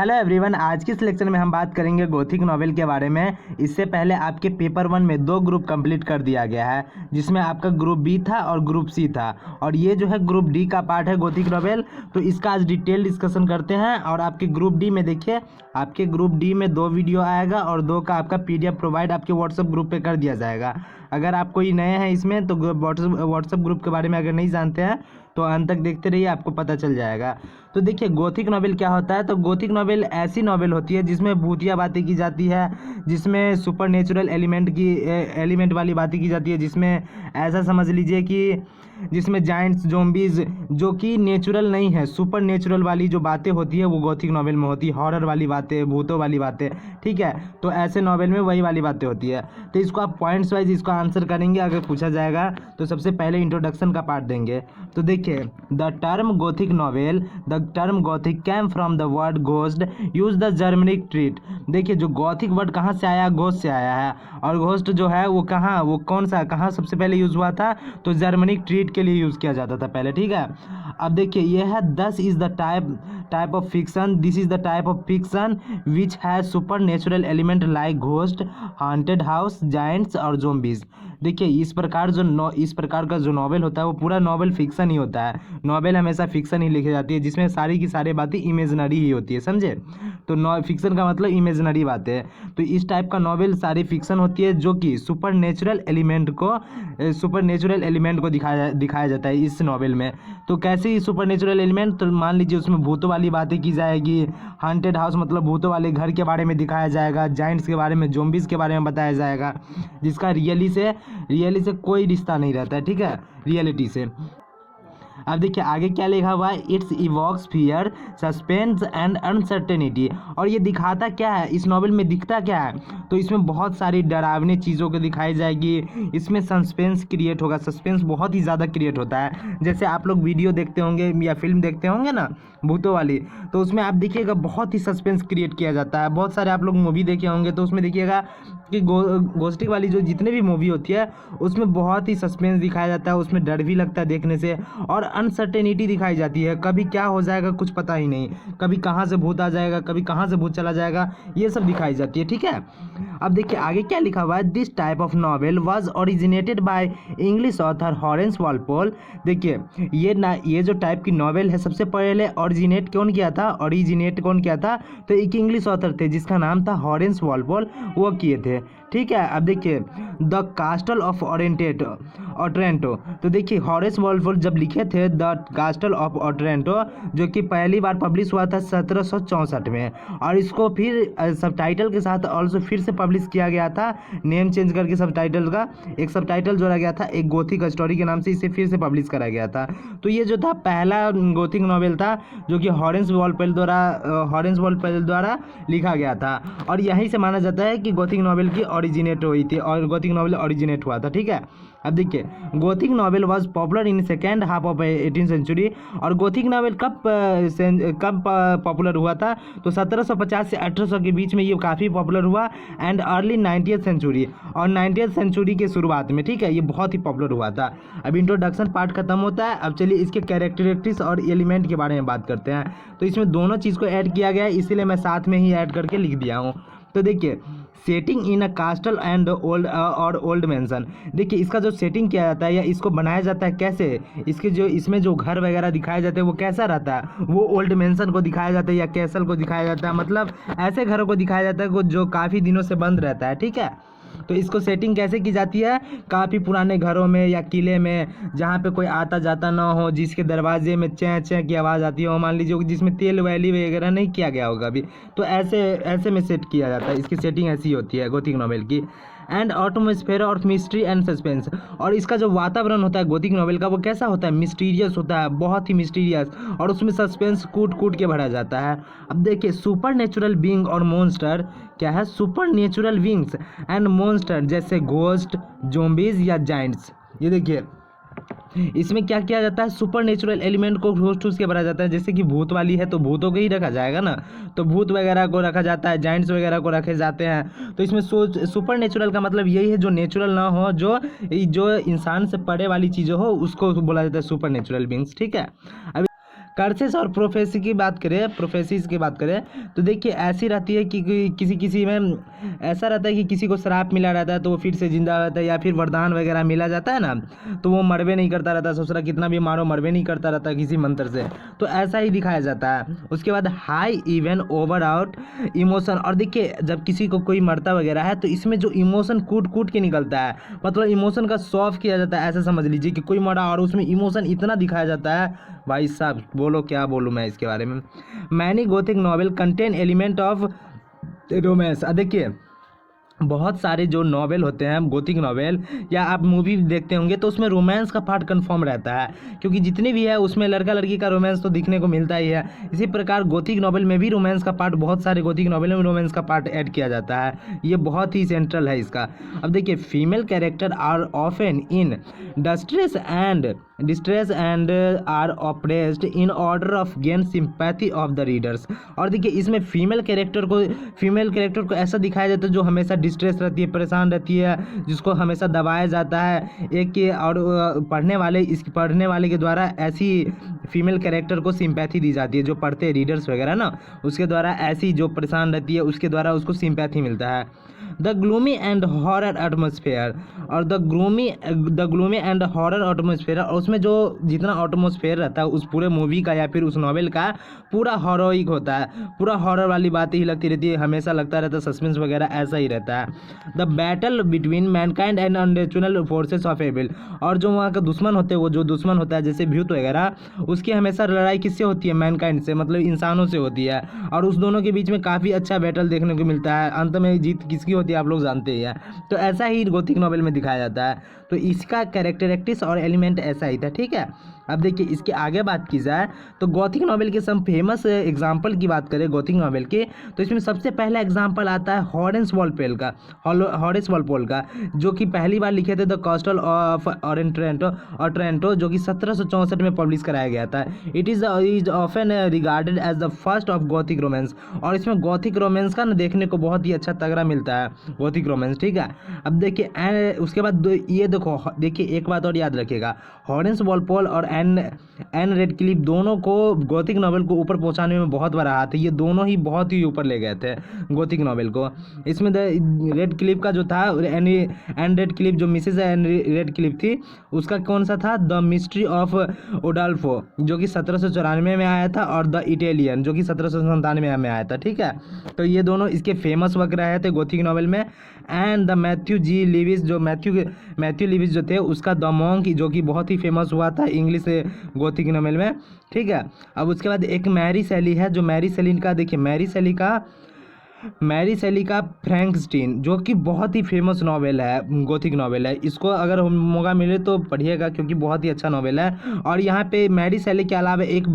Hello everyone, आज की selection में हम बात करेंगे गॉथिक नॉवेल के बारे में। इससे पहले आपके पेपर 1 में 2 ग्रुप कंप्लीट कर दिया गया है, जिसमें आपका ग्रुप बी था और ग्रुप सी था, और ये जो है ग्रुप डी का पार्ट है गॉथिक नॉवेल। तो इसका आज डिटेल डिस्कशन करते हैं। और आपके ग्रुप डी में देखिए, आपके ग्रुप डी में 2 वीडियो आएगा और 2 का आपका PDF प्रोवाइड आपके व्हाट्सएप ग्रुप पर कर दिया जाएगा। अगर आप कोई नए हैं इसमें तो व्हाट्सएप ग्रुप के बारे में अगर नहीं जानते हैं तो अंत तक देखते रहिए, आपको पता चल जाएगा। तो देखिए गॉथिक नॉवेल क्या होता है। तो गॉथिक नॉवेल ऐसी नॉवेल होती है जिसमें भूतिया बातें की जाती है, जिसमें सुपर नेचुरल एलिमेंट वाली बातें की जाती है, जिसमें ऐसा समझ लीजिए कि जिसमें जाइंट्स ज़ॉम्बीज़ जो कि नेचुरल नहीं है, सुपर नेचुरल वाली जो बातें होती है वो गॉथिक नॉवेल में होती है। हॉरर वाली बातें, भूतों वाली बातें, ठीक है। तो ऐसे नॉवेल में वही वाली बातें होती है। तो इसको आप पॉइंट्स वाइज इसको आंसर करेंगे अगर पूछा जाएगा तो। सबसे पहले इंट्रोडक्शन का पार्ट देंगे। तो देखिए, the term Gothic came from the word ghost use the Germanic treat. देखिए जो गॉथिक वर्ड कहाँ से आया, घोस्ट से आया है। और घोस्ट जो है वो कहाँ सबसे पहले यूज हुआ था, तो जर्मनिक ट्रीट के लिए यूज किया जाता था पहले, ठीक है। अब देखिए ये है दस is the type of fiction, this is the type of fiction which has super natural element like ghost, haunted house, Giants और ज़ॉम्बीज। देखिए इस प्रकार का जो नॉवेल होता है वो पूरा नॉवेल फिक्शन ही होता है। नॉवेल हमेशा फिक्शन ही लिखी जाती है जिसमें सारी की सारी बातें इमेजिनरी ही होती है, समझे। तो फिक्शन का मतलब इमेजिनरी बातें है। तो इस टाइप का नॉवेल सारी फिक्शन होती है जो कि सुपर नेचुरल एलिमेंट को दिखाया जाता है इस नॉवेल में। तो कैसे सुपर नेचुरल एलिमेंट, तो मान लीजिए उसमें भूतों वाली बातें की जाएगी। हॉन्टेड हाउस मतलब भूतों वाले घर के बारे में दिखाया जाएगा। जाइंट्स के बारे में, ज़ॉम्बीज़ के बारे में बताया जाएगा, जिसका रियली से कोई रिश्ता नहीं रहता है, ठीक है, रियलिटी से। अब देखिए आगे क्या लिखा हुआ है, it's evokes fear, suspense and uncertainty. और ये दिखाता क्या है, इस नॉवेल में दिखता क्या है, तो इसमें बहुत सारी डरावनी चीज़ों को दिखाई जाएगी। इसमें सस्पेंस क्रिएट होगा, सस्पेंस बहुत ही ज़्यादा क्रिएट होता है। जैसे आप लोग वीडियो देखते होंगे या फिल्म देखते होंगे ना भूतों वाली, तो उसमें आप देखिएगा बहुत ही सस्पेंस क्रिएट किया जाता है। बहुत सारे आप लोग मूवी देखे होंगे तो उसमें देखिएगा कि घोस्टिक वाली जो जितने भी मूवी होती है उसमें बहुत ही सस्पेंस दिखाया जाता है, उसमें डर भी लगता है देखने से, और अनसर्टेनिटी दिखाई जाती है। कभी क्या हो जाएगा कुछ पता ही नहीं, कभी कहाँ से भूत आ जाएगा, कभी कहाँ से भूत चला जाएगा, ये सब दिखाई जाती है, ठीक है। अब देखिए आगे क्या लिखा हुआ है, this type of novel was originated by English author Horace Walpole. देखिए ये जो टाइप की नॉवेल है सबसे पहले ओरिजिनेट कौन किया था, तो एक इंग्लिश ऑथर थे जिसका नाम था हॉरेंस वॉलपोल, वो किए थे, ठीक है। अब देखिए द कास्टल ऑफ ऑटरेंटो। तो देखिए हॉरेंस वॉलपोल जब लिखे थे द कास्टल ऑफ ऑटरेंटो, जो कि पहली बार पब्लिश हुआ था 1764 में, और इसको फिर सबटाइटल के साथ ऑल्सो फिर से पब्लिश किया गया था, नेम चेंज करके सबटाइटल का एक सबटाइटल जोड़ा गया था, एक गॉथिक स्टोरी के नाम से इसे फिर से पब्लिश करा गया था। तो ये जो था पहला गॉथिक नॉवेल था जो कि हॉरेंस वॉलपोल द्वारा लिखा गया था, और यहीं से माना जाता है कि गॉथिक नॉवेल की ओरिजिनेट हुई थी और गॉथिक नॉवेल ओरिजिनेट हुआ था, ठीक है। अब देखिए Gothic novel was popular in second half of 18th century. और गॉथिक नॉवेल कब पॉपुलर हुआ था, तो 1750 से 1800 के बीच में ये काफ़ी पॉपुलर हुआ, एंड अर्ली 90th सेंचुरी, और 90th सेंचुरी के शुरुआत में, ठीक है, ये बहुत ही पॉपुलर हुआ था। अब इंट्रोडक्शन पार्ट खत्म होता है। अब चलिए इसके कैरेक्टरिस्टिक्स और एलिमेंट के बारे में बात करते हैं। तो इसमें दोनों चीज़ को ऐड किया गया है, इसीलिए मैं साथ में ही ऐड करके लिख दिया हूँ। तो देखिए setting in a castle and old mansion. देखिए इसका जो सेटिंग किया जाता है या इसको बनाया जाता है कैसे, इसमें जो घर वगैरह दिखाए जाते हैं वो कैसा रहता है, वो ओल्ड मैंसन को दिखाया जाता है या कैसल को दिखाया जाता है, मतलब ऐसे घरों को दिखाया जाता है जो काफ़ी दिनों से बंद रहता है, ठीक है। तो इसको सेटिंग कैसे की जाती है, काफ़ी पुराने घरों में या किले में जहाँ पे कोई आता जाता ना हो, जिसके दरवाजे में चैं चैं की आवाज़ आती हो, मान लीजिए जिसमें तेल वैली वगैरह नहीं किया गया होगा अभी, तो ऐसे में सेट किया जाता है। इसकी सेटिंग ऐसी होती है गॉथिक नॉवेल की। And atmosphere of mystery and suspense. और इसका जो वातावरण होता है गॉथिक नॉवेल का वो कैसा होता है, मिस्टीरियस होता है, बहुत ही मिस्टीरियस, और उसमें सस्पेंस कूट के भरा जाता है। अब देखिए सुपर नेचुरल बीइंग और मॉन्स्टर क्या है, super natural beings and monster जैसे घोस्ट, ज़ॉम्बीज़ या जाइंट्स। ये देखिए इसमें क्या किया जाता है, सुपर नेचुरल एलिमेंट को ठूस के भरा जाता है। जैसे कि भूत वाली है तो भूतों को ही रखा जाएगा ना, तो भूत वगैरह को रखा जाता है, जाइंट्स वगैरह को रखे जाते हैं। तो इसमें सुपर नेचुरल का मतलब यही है जो नेचुरल ना हो, जो इंसान से परे वाली चीज़ें हो उसको बोला जाता है सुपर नेचुरल बीइंग्स, ठीक है। अब कर्सेस और प्रोफेसी की बात करें, प्रोफेसीज की बात करें तो देखिए ऐसी रहती है कि किसी किसी में ऐसा रहता है कि किसी को श्राप मिला रहता है तो वो फिर से जिंदा रहता है, या फिर वरदान वगैरह मिला जाता है ना तो वो मरबे नहीं करता रहता, ससुरा कितना भी मारो मरबे नहीं करता रहता किसी मंत्र से, तो ऐसा ही दिखाया जाता है। उसके बाद high even over out emotion, और देखिए जब किसी को कोई मरता वगैरह है तो इसमें जो इमोशन कूट कूट के निकलता है, मतलब इमोशन का सॉफ किया जाता है, ऐसा समझ लीजिए कि कोई मरा और उसमें इमोशन इतना दिखाया जाता है, भाई साहब बोलो क्या बोलूँ मैं इसके बारे में। Many Gothic novel contain element of romance, देखिए बहुत सारे जो नॉवेल होते हैं गोथिक नॉवेल या आप मूवी देखते होंगे तो उसमें रोमांस का पार्ट कंफर्म रहता है, क्योंकि जितने भी है उसमें लड़का लड़की का रोमांस तो दिखने को मिलता ही है। इसी प्रकार गोथिक नॉवेल में भी रोमांस का पार्ट, बहुत सारे गोथिक नॉवेल में रोमांस का पार्ट ऐड किया जाता है, ये बहुत ही सेंट्रल है इसका। अब देखिए female character are often in distress and are oppressed in order of gain sympathy of the readers, और देखिए इसमें फीमेल कैरेक्टर को ऐसा दिखाया जाता है जो हमेशा डिस्ट्रेस रहती है, परेशान रहती है, जिसको हमेशा दबाया जाता है एक के, और पढ़ने वाले के द्वारा ऐसी फीमेल कैरेक्टर को सिंपैथी दी जाती है, जो पढ़ते हैं रीडर्स वगैरह ना उसके द्वारा ऐसी जो परेशान रहती है उसके द्वारा उसको सिंपैथी मिलता है। The gloomy and horror atmosphere, और the gloomy and horror atmosphere, और उसमें जो जितना एटमोसफेयर रहता है उस पूरे मूवी का या फिर उस नॉवेल का पूरा हॉरोइक होता है, पूरा हॉरर वाली बातें ही लगती रहती है, हमेशा लगता रहता है सस्पेंस वगैरह ऐसा ही रहता है। The battle between mankind and unnatural forces of evil, और जो वहाँ का दुश्मन होते हैं, वो जो दुश्मन होता है जैसे भूत वगैरह, उसकी हमेशा लड़ाई किससे होती है, मैनकाइंड से, मतलब इंसानों से होती है, और उस दोनों के बीच में काफ़ी अच्छा बैटल देखने को मिलता है, अंत में जीत किसकी होती है आप लोग जानते ही हैं। तो ऐसा ही गोथिक नॉवेल में दिखाया जाता है, तो इसका कैरेक्टरिस्टिक्स और एलिमेंट ऐसा ही था, ठीक है। अब देखिए इसके आगे बात की जाए तो गॉथिक नॉवेल के सम फेमस एग्जाम्पल की बात करें गॉथिक नॉवेल के, तो इसमें सबसे पहला एग्जाम्पल आता है हॉरेंस वॉलपोल का, जो कि पहली बार लिखे थे द कॉस्टल ऑफ ट्रेंटो, जो कि 1764 में पब्लिश कराया गया था। It is often regarded as the first of Gothic romance, और इसमें गॉथिक रोमांस का ना देखने को बहुत ही अच्छा तगड़ा मिलता है गॉथिक रोमांस, ठीक है। अब देखिए उसके बाद ये देखिए एक बात और याद रखिएगा, हॉरेंस वॉलपोल और एन रेडक्लिफ दोनों को गॉथिक नॉवेल को ऊपर पहुंचाने में बहुत बड़ा हाथ है, ये दोनों ही बहुत ही ऊपर ले गए थे गॉथिक नॉवेल को। इसमें रेडक्लिफ का जो था एन रेडक्लिफ, जो मिसेस एन रेडक्लिफ थी, उसका कौन सा था, द मिस्ट्री ऑफ ओडाल्फो, जो कि 1794 में आया था, और द इटालियन जो कि 1797 में आया था, ठीक है। तो ये दोनों इसके फेमस वर्क रहे थे गॉथिक नॉवेल में। एंड द मैथ्यू लिविस जो थे, उसका द मॉन्क, जो कि बहुत ही फेमस हुआ था इंग्लिश गॉथिक नॉवेल में, ठीक है। अब उसके बाद एक मैरी शैली है, जो मैरी शैली का फ्रैंकस्टीन, जो कि बहुत ही फेमस नॉवेल है, गॉथिक नॉवेल है, इसको अगर मौका मिले तो पढ़िएगा क्योंकि बहुत ही अच्छा नॉवेल है। और यहाँ पे मैरी शैली के अलावा एक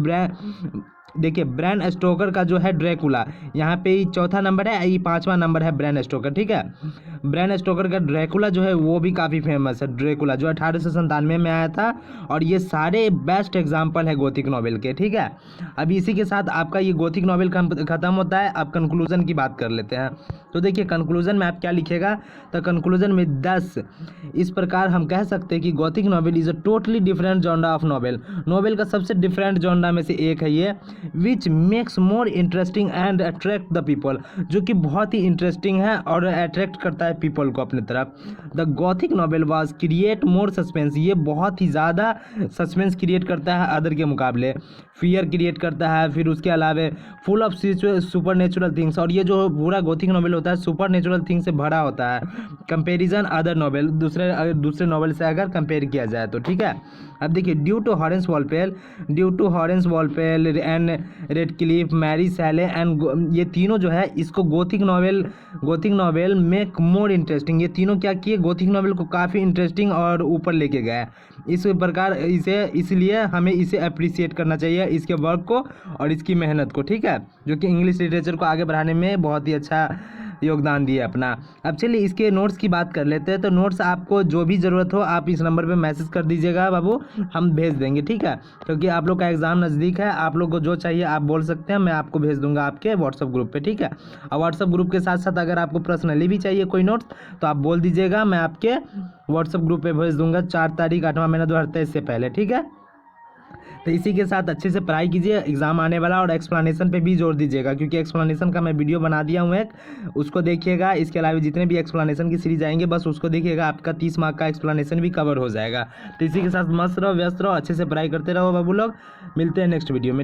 ब्रैम स्टोकर का जो है ड्रैकुला, यहाँ पे चौथा नंबर है, ये 5वां नंबर है ब्रैम स्टोकर, ठीक है। ब्रैम स्टोकर का ड्रैकुला जो है वो भी काफ़ी फेमस है, ड्रैकुला जो 1897 में आया था, और ये सारे बेस्ट एग्जाम्पल है गॉथिक नॉवेल के, ठीक है। अब इसी के साथ आपका ये गॉथिक नॉवेल खत्म होता है, अब कंक्लूजन की बात कर लेते हैं। तो देखिए कंक्लूजन में आप क्या लिखेगा, तो कंक्लूजन में 10 इस प्रकार हम कह सकते हैं कि Gothic novel is a totally different genre of novel का सबसे डिफरेंट जॉनरा में से एक है ये, which makes more interesting and attract the people, जो कि बहुत ही इंटरेस्टिंग है और अट्रैक्ट करता है पीपल को अपने तरफ। The Gothic novel was create more suspense, ये बहुत ही ज़्यादा सस्पेंस क्रिएट करता है अदर के मुकाबले, फियर क्रिएट करता है, फिर उसके अलावा full of super natural things, और ये जो पूरा गॉथिक नॉवेल होता है सुपर नेचुरल थिंग्स से भरा होता है, कंपेरिजन अदर नॉवेल, दूसरे नॉवेल से अगर कंपेयर किया जाए तो, ठीक है। अब देखिए due to Horace Walpole and Radcliffe, Mary Shelley and ये तीनों जो है इसको gothic novel make more interesting, ये तीनों क्या किए, गॉथिक नॉवेल को काफ़ी इंटरेस्टिंग और ऊपर लेके गए। इस प्रकार इसलिए हमें इसे अप्रिशिएट करना चाहिए, इसके वर्क को और इसकी मेहनत को, ठीक है, जो कि इंग्लिश लिटरेचर को आगे बढ़ाने में बहुत ही अच्छा योगदान दिए अपना। अब चलिए इसके नोट्स की बात कर लेते हैं। तो नोट्स आपको जो भी ज़रूरत हो आप इस नंबर पे मैसेज कर दीजिएगा बाबू, हम भेज देंगे, ठीक है, क्योंकि आप लोग का एग्ज़ाम नज़दीक है, आप लोग को जो चाहिए आप बोल सकते हैं, मैं आपको भेज दूंगा आपके व्हाट्सअप ग्रुप पे, ठीक है। और व्हाट्सअप ग्रुप के साथ साथ अगर आपको पर्सनली भी चाहिए कोई नोट्स तो आप बोल दीजिएगा, मैं आपके व्हाट्सअप ग्रुप पर भेज दूँगा 4 तारीख 8वां महीना 2023 से पहले, ठीक है। तो इसी के साथ अच्छे से पढ़ाई कीजिए, एग्ज़ाम आने वाला, और एक्सप्लेनेशन पे भी जोर दीजिएगा क्योंकि एक्सप्लेनेशन का मैं वीडियो बना दिया हूँ एक, उसको देखिएगा। इसके अलावा जितने भी एक्सप्लेनेशन की सीरीज आएंगे बस उसको देखिएगा, आपका 30 मार्क का एक्सप्लेनेशन भी कवर हो जाएगा। तो इसी के साथ मस्त रहो, व्यस्त रहो, अच्छे से पढ़ाई करते रहो बाबू लोग। मिलते हैं नेक्स्ट वीडियो में।